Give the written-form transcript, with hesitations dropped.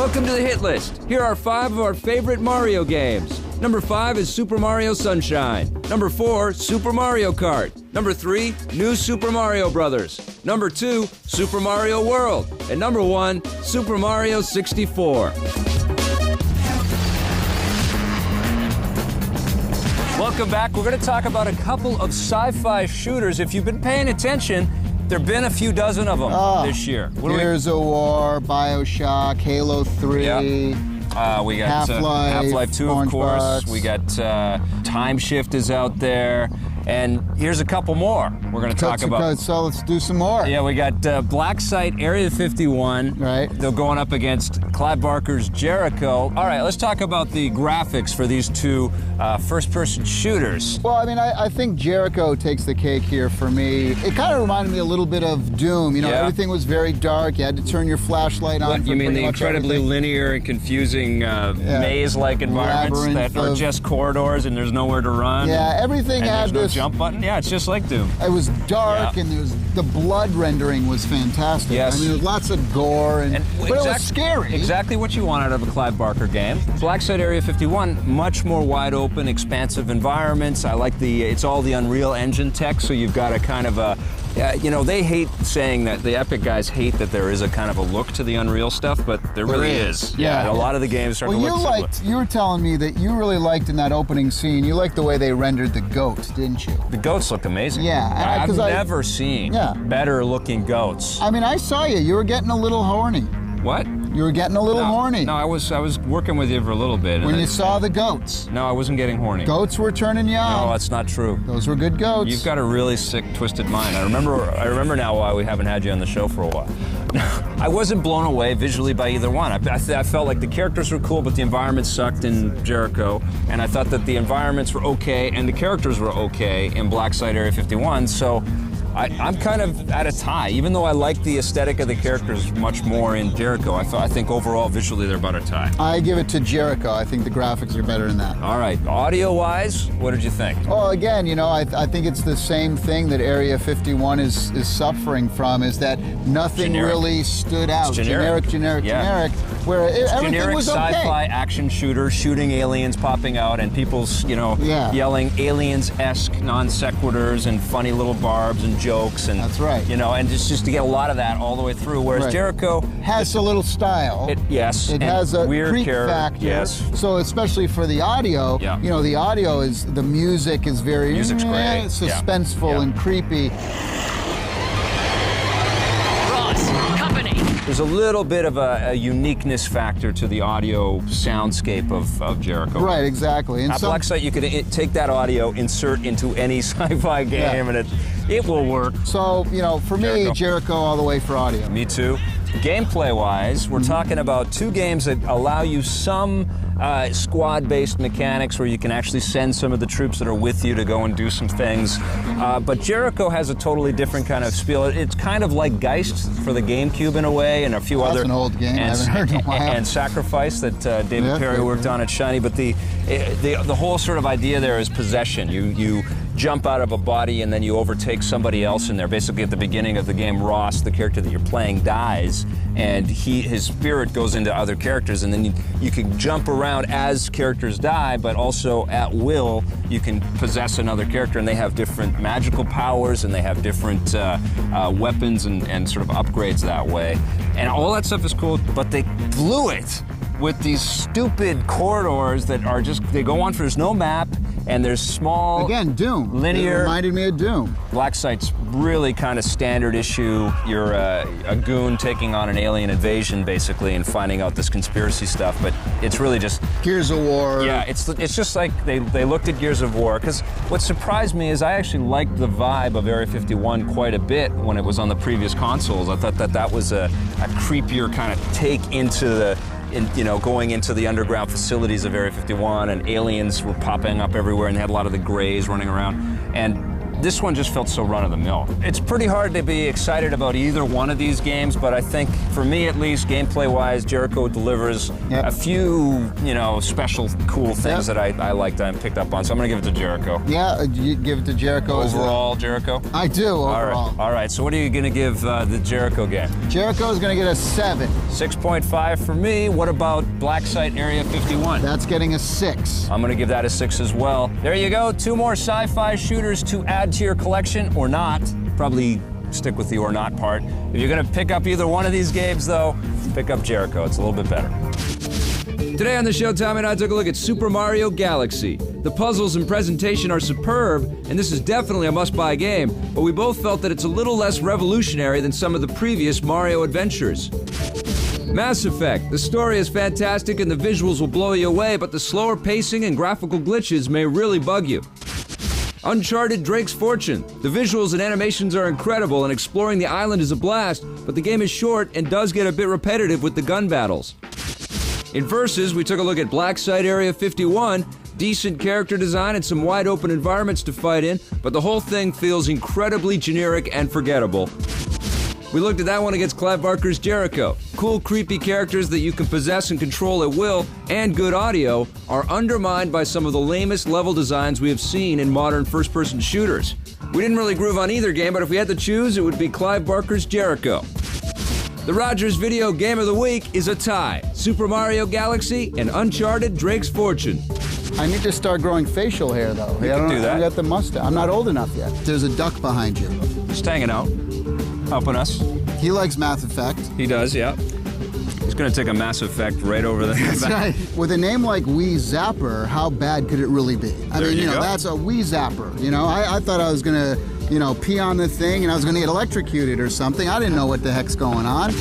Welcome to the hit list. Here are 5 of our favorite Mario games. Number 5 is Super Mario Sunshine. Number 4, Super Mario Kart. Number 3, New Super Mario Brothers. Number 2, Super Mario World. And number 1, Super Mario 64. Welcome back. We're going to talk about a couple of sci-fi shooters. If you've been paying attention, there have been a few dozen of them this year. Gears of War, BioShock, Halo 3. Yep. We got Half-Life 2, of course. We got Time Shift is out there. And here's a couple more we're going to talk about. So let's do some more. Yeah, we got Black Site Area 51. Right. They're going up against Clive Barker's Jericho. All right, let's talk about the graphics for these two first-person shooters. Well, I mean, I think Jericho takes the cake here for me. It kind of reminded me a little bit of Doom. You know, everything was very dark. You had to turn your flashlight on. What, you mean the incredibly linear and confusing maze-like environments that are just corridors and there's nowhere to run? Yeah, everything had this jump button? Yeah, it's just like Doom. It was dark, and the blood rendering was fantastic. Yes. I mean, there was lots of gore, but it was scary. Exactly what you want out of a Clive Barker game. Black Site Area 51, much more wide open, expansive environments. I like it's all the Unreal Engine tech, so you've got a kind of a, you know, they hate saying that, the Epic guys hate that there is a kind of a look to the Unreal stuff, but there really is. Yeah, a lot of the games start to look similar. You were telling me that you really liked in that opening scene, you liked the way they rendered the goats, didn't you? The goats looked amazing. Yeah. I've never seen better looking goats. I mean, I saw you. You were getting a little horny. What? You were getting a little horny. No, I was working with you for a little bit. When you saw the goats. No, I wasn't getting horny. Goats were turning you on. No, that's not true. Those were good goats. You've got a really sick, twisted mind. I remember now why we haven't had you on the show for a while. I wasn't blown away visually by either one. I felt like the characters were cool, but the environment sucked in Jericho, and I thought that the environments were okay and the characters were okay in Black Site Area 51, so I'm kind of at a tie. Even though I like the aesthetic of the characters much more in Jericho, I think overall visually they're about a tie. I give it to Jericho. I think the graphics are better in that. All right, audio-wise, what did you think? Well, again, you know, I think it's the same thing that Area 51 is suffering from, is that nothing really stood out. It's generic, where everything generic was okay. Sci-fi action shooter, shooting aliens popping out and people's, yelling aliens-esque non sequiturs and funny little barbs and jokes, and that's right. You know, and just to get a lot of that all the way through. Whereas Jericho has a little style. It has a weird creep factor. Yes. So especially for the audio, you know, the audio the music is very great. Suspenseful and creepy. There's a little bit of a uniqueness factor to the audio soundscape of Jericho. Right, exactly. And Black Site, you could take that audio, insert into any sci-fi game, and it will work. So, you know, for me, Jericho all the way for audio. Me too. Gameplay-wise, we're talking about two games that allow you some squad-based mechanics where you can actually send some of the troops that are with you to go and do some things. But Jericho has a totally different kind of spiel. It's kind of like Geist for the GameCube in a way, and a few other... That's an old game. I haven't heard in a while. And Sacrifice that David Perry worked on at Shiny. But the whole sort of idea there is possession. You jump out of a body and then you overtake somebody else in there. Basically, at the beginning of the game, Ross, the character that you're playing, dies, and his spirit goes into other characters, and then you can jump around as characters die, but also at will you can possess another character, and they have different magical powers, and they have different weapons and sort of upgrades that way. And all that stuff is cool, but they blew it with these stupid corridors that are they go on for, there's no map, and there's small... Again, Doom. Linear... It reminded me of Doom. Black Site's really kind of standard issue. You're a goon taking on an alien invasion, basically, and finding out this conspiracy stuff, but it's really just... Gears of War. Yeah, it's just like they looked at Gears of War, because what surprised me is I actually liked the vibe of Area 51 quite a bit when it was on the previous consoles. I thought that was a creepier kind of take into going into the underground facilities of Area 51, and aliens were popping up everywhere, and they had a lot of the Greys running around. And this one just felt so run-of-the-mill. It's pretty hard to be excited about either one of these games, but I think, for me at least, gameplay-wise, Jericho delivers a few, you know, special, cool things that I liked and picked up on. So I'm going to give it to Jericho. Yeah, you give it to Jericho. Overall, Jericho? I do, overall. All right. So what are you going to give the Jericho game? Jericho is going to get a 7. 6.5 for me. What about Black Site Area 51? That's getting a 6. I'm going to give that a 6 as well. There you go. 2 more sci-fi shooters to add to your collection, or not. Probably stick with the or not part. If you're going to pick up either one of these games, though, pick up Jericho. It's a little bit better. Today on the show, Tommy and I took a look at Super Mario Galaxy. The puzzles and presentation are superb, and this is definitely a must-buy game, but we both felt that it's a little less revolutionary than some of the previous Mario adventures. Mass Effect. The story is fantastic and the visuals will blow you away, but the slower pacing and graphical glitches may really bug you. Uncharted Drake's Fortune. The visuals and animations are incredible and exploring the island is a blast, but the game is short and does get a bit repetitive with the gun battles. In Versus, we took a look at Black Site Area 51, decent character design and some wide open environments to fight in, but the whole thing feels incredibly generic and forgettable. We looked at that one against Clive Barker's Jericho. Cool, creepy characters that you can possess and control at will, and good audio, are undermined by some of the lamest level designs we have seen in modern first-person shooters. We didn't really groove on either game, but if we had to choose, it would be Clive Barker's Jericho. The Rogers Video Game of the Week is a tie. Super Mario Galaxy and Uncharted Drake's Fortune. I need to start growing facial hair, though. You can do that. I got the mustache. I'm not old enough yet. There's a duck behind you. Just hanging out, helping us. He likes Mass Effect. He does, yeah. He's going to take a Mass Effect right over the That's right. With a name like Wii Zapper, how bad could it really be? I mean, you know, that's a Wii Zapper. You know, I thought I was going to, you know, pee on the thing and I was going to get electrocuted or something. I didn't know what the heck's going on.